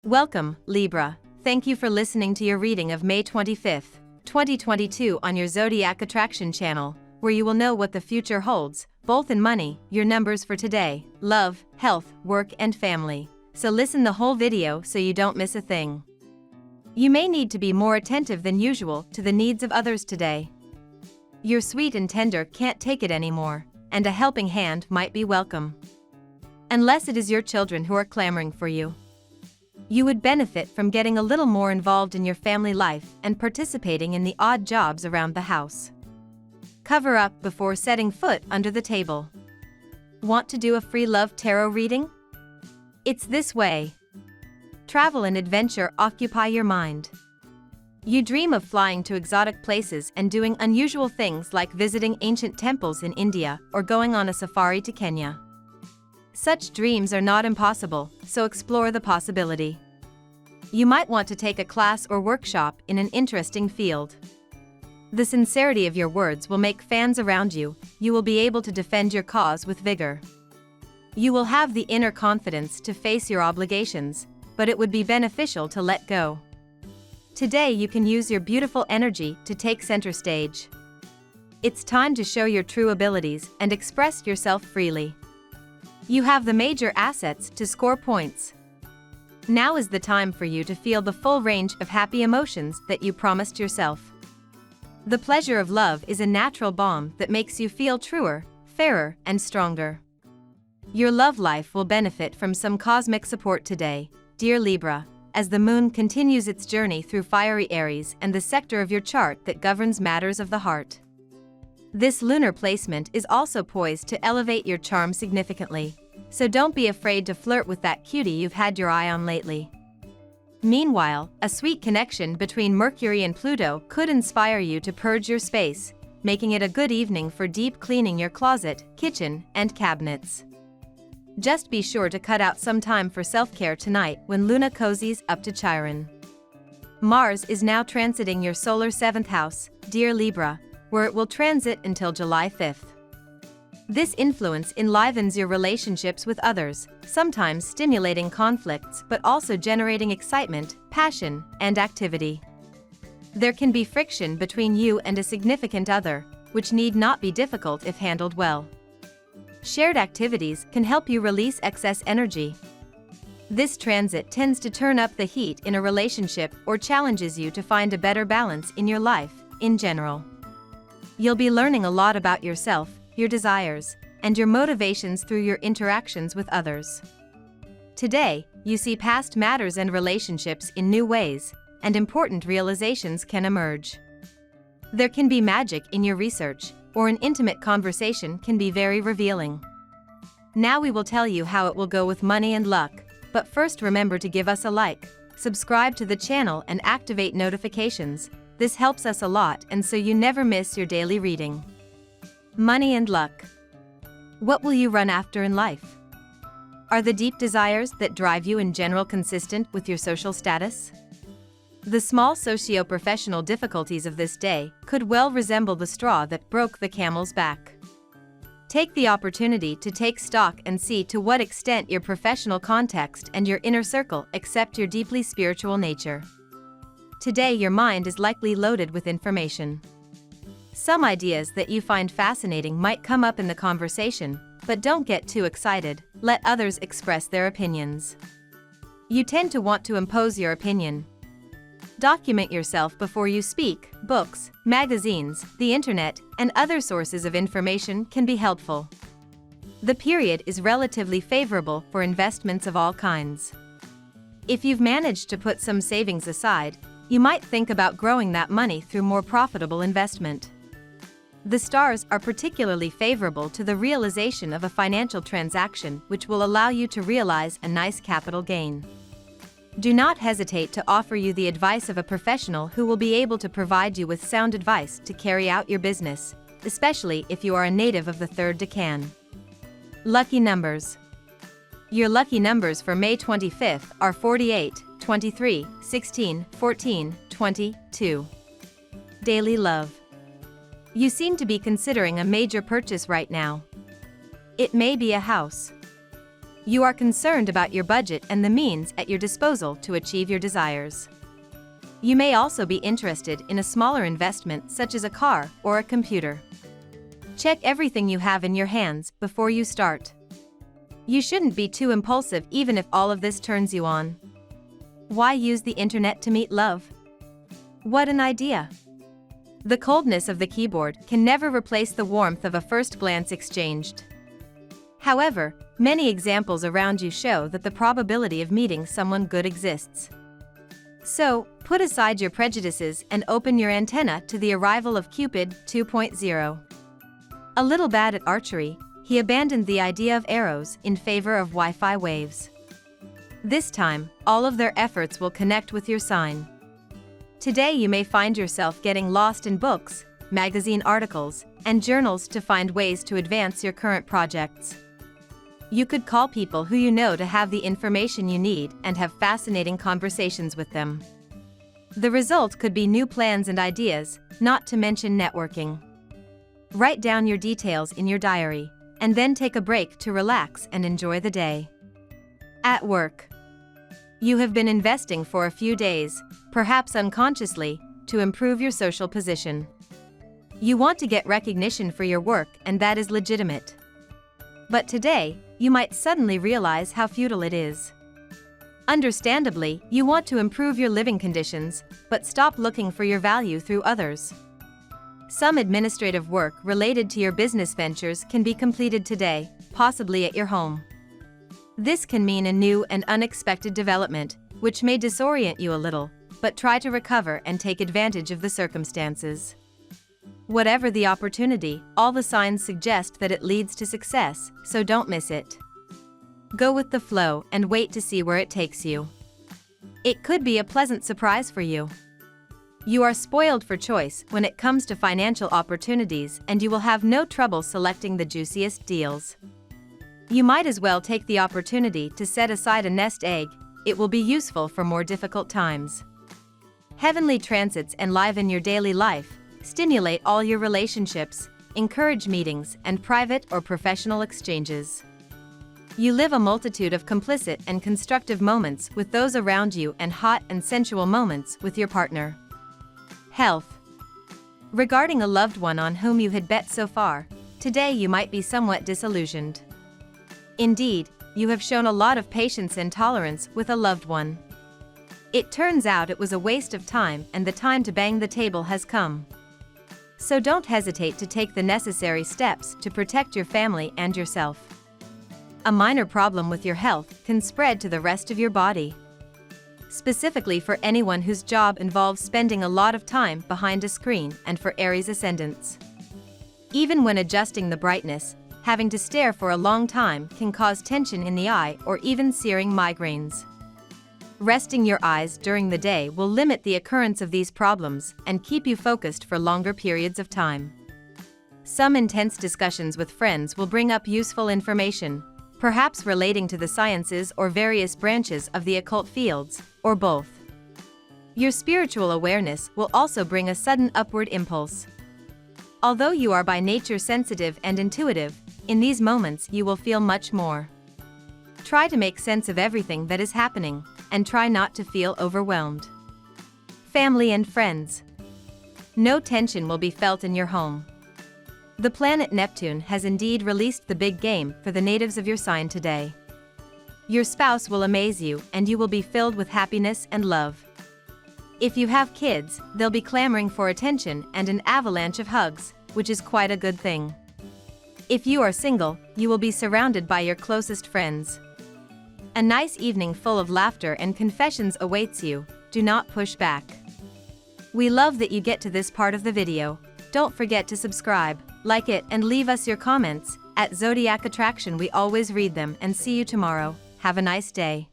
Welcome, Libra. Thank you for listening to your reading of May 25th, 2022 on your Zodiac Attraction channel, where you will know what the future holds, both in money, your numbers for today, love, health, work and family. So listen the whole video so you don't miss a thing. You may need to be more attentive than usual to the needs of others today. Your sweet and tender can't take it anymore, and a helping hand might be welcome. Unless it is your children who are clamoring for you. You would benefit from getting a little more involved in your family life and participating in the odd jobs around the house. Cover up before setting foot under the table. Want to do a free love tarot reading? It's this way. Travel and adventure occupy your mind. You dream of flying to exotic places and doing unusual things like visiting ancient temples in India or going on a safari to Kenya. Such dreams are not impossible, so explore the possibility. You might want to take a class or workshop in an interesting field. The sincerity of your words will make fans around you. You will be able to defend your cause with vigor. You will have the inner confidence to face your obligations, but it would be beneficial to let go. Today you can use your beautiful energy to take center stage. It's time to show your true abilities and express yourself freely. You have the major assets to score points. Now is the time for you to feel the full range of happy emotions that you promised yourself. The pleasure of love is a natural balm that makes you feel truer, fairer, and stronger. Your love life will benefit from some cosmic support today, dear Libra, as the moon continues its journey through fiery Aries and the sector of your chart that governs matters of the heart. This lunar placement is also poised to elevate your charm significantly, so don't be afraid to flirt with that cutie you've had your eye on lately. Meanwhile, a sweet connection between Mercury and Pluto could inspire you to purge your space, making it a good evening for deep cleaning your closet, kitchen, and cabinets. Just be sure to cut out some time for self-care tonight when Luna cozies up to Chiron. Mars is now transiting your solar 7th house, dear Libra, where it will transit until July 5th. This influence enlivens your relationships with others, sometimes stimulating conflicts but also generating excitement, passion, and activity. There can be friction between you and a significant other, which need not be difficult if handled well. Shared activities can help you release excess energy. This transit tends to turn up the heat in a relationship or challenges you to find a better balance in your life, in general. You'll be learning a lot about yourself, your desires, and your motivations through your interactions with others. Today, you see past matters and relationships in new ways, and important realizations can emerge. There can be magic in your research, or an intimate conversation can be very revealing. Now we will tell you how it will go with money and luck, but first remember to give us a like, subscribe to the channel and activate notifications. This helps us a lot and so you never miss your daily reading. Money and luck. What will you run after in life? Are the deep desires that drive you in general consistent with your social status? The small socio-professional difficulties of this day could well resemble the straw that broke the camel's back. Take the opportunity to take stock and see to what extent your professional context and your inner circle accept your deeply spiritual nature. Today your mind is likely loaded with information. Some ideas that you find fascinating might come up in the conversation, but don't get too excited, let others express their opinions. You tend to want to impose your opinion. Document yourself before you speak. Books, magazines, the internet, and other sources of information can be helpful. The period is relatively favorable for investments of all kinds. If you've managed to put some savings aside, you might think about growing that money through more profitable investment. The stars are particularly favorable to the realization of a financial transaction which will allow you to realize a nice capital gain. Do not hesitate to offer you the advice of a professional who will be able to provide you with sound advice to carry out your business, especially if you are a native of the 3rd decan. Lucky numbers. Your lucky numbers for May 25th are 48, 23, 16, 14, 22. Daily love. You seem to be considering a major purchase right now. It may be a house. You are concerned about your budget and the means at your disposal to achieve your desires. You may also be interested in a smaller investment such as a car or a computer. Check everything you have in your hands before you start. You shouldn't be too impulsive even if all of this turns you on. Why use the internet to meet love? What an idea! The coldness of the keyboard can never replace the warmth of a first glance exchanged. However, many examples around you show that the probability of meeting someone good exists. So, put aside your prejudices and open your antenna to the arrival of Cupid 2.0. A little bad at archery, he abandoned the idea of arrows in favor of Wi-Fi waves. This time, all of their efforts will connect with your sign. Today you may find yourself getting lost in books, magazine articles, and journals to find ways to advance your current projects. You could call people who you know to have the information you need and have fascinating conversations with them. The result could be new plans and ideas, not to mention networking. Write down your details in your diary, and then take a break to relax and enjoy the day. At work. You have been investing for a few days, perhaps unconsciously, to improve your social position. You want to get recognition for your work, and that is legitimate. But today, you might suddenly realize how futile it is. Understandably, you want to improve your living conditions, but stop looking for your value through others. Some administrative work related to your business ventures can be completed today, possibly at your home. This can mean a new and unexpected development, which may disorient you a little, but try to recover and take advantage of the circumstances. Whatever the opportunity, all the signs suggest that it leads to success, so don't miss it. Go with the flow and wait to see where it takes you. It could be a pleasant surprise for you. You are spoiled for choice when it comes to financial opportunities, and you will have no trouble selecting the juiciest deals. You might as well take the opportunity to set aside a nest egg. It will be useful for more difficult times. Heavenly transits enliven your daily life, stimulate all your relationships, encourage meetings and private or professional exchanges. You live a multitude of complicit and constructive moments with those around you and hot and sensual moments with your partner. Health. Regarding a loved one on whom you had bet so far, today you might be somewhat disillusioned. Indeed, you have shown a lot of patience and tolerance with a loved one. It turns out it was a waste of time, and the time to bang the table has come. So don't hesitate to take the necessary steps to protect your family and yourself. A minor problem with your health can spread to the rest of your body. Specifically for anyone whose job involves spending a lot of time behind a screen, and for Aries ascendants. Even when adjusting the brightness, having to stare for a long time can cause tension in the eye or even searing migraines. Resting your eyes during the day will limit the occurrence of these problems and keep you focused for longer periods of time. Some intense discussions with friends will bring up useful information, perhaps relating to the sciences or various branches of the occult fields, or both. Your spiritual awareness will also bring a sudden upward impulse. Although you are by nature sensitive and intuitive, in these moments you will feel much more. Try to make sense of everything that is happening, and try not to feel overwhelmed. Family and friends. No tension will be felt in your home. The planet Neptune has indeed released the big game for the natives of your sign today. Your spouse will amaze you, and you will be filled with happiness and love. If you have kids, they'll be clamoring for attention and an avalanche of hugs, which is quite a good thing. If you are single, you will be surrounded by your closest friends. A nice evening full of laughter and confessions awaits you. Do not push back. We love that you get to this part of the video. Don't forget to subscribe, like it, and leave us your comments. At Zodiac Attraction we always read them, and see you tomorrow. Have a nice day.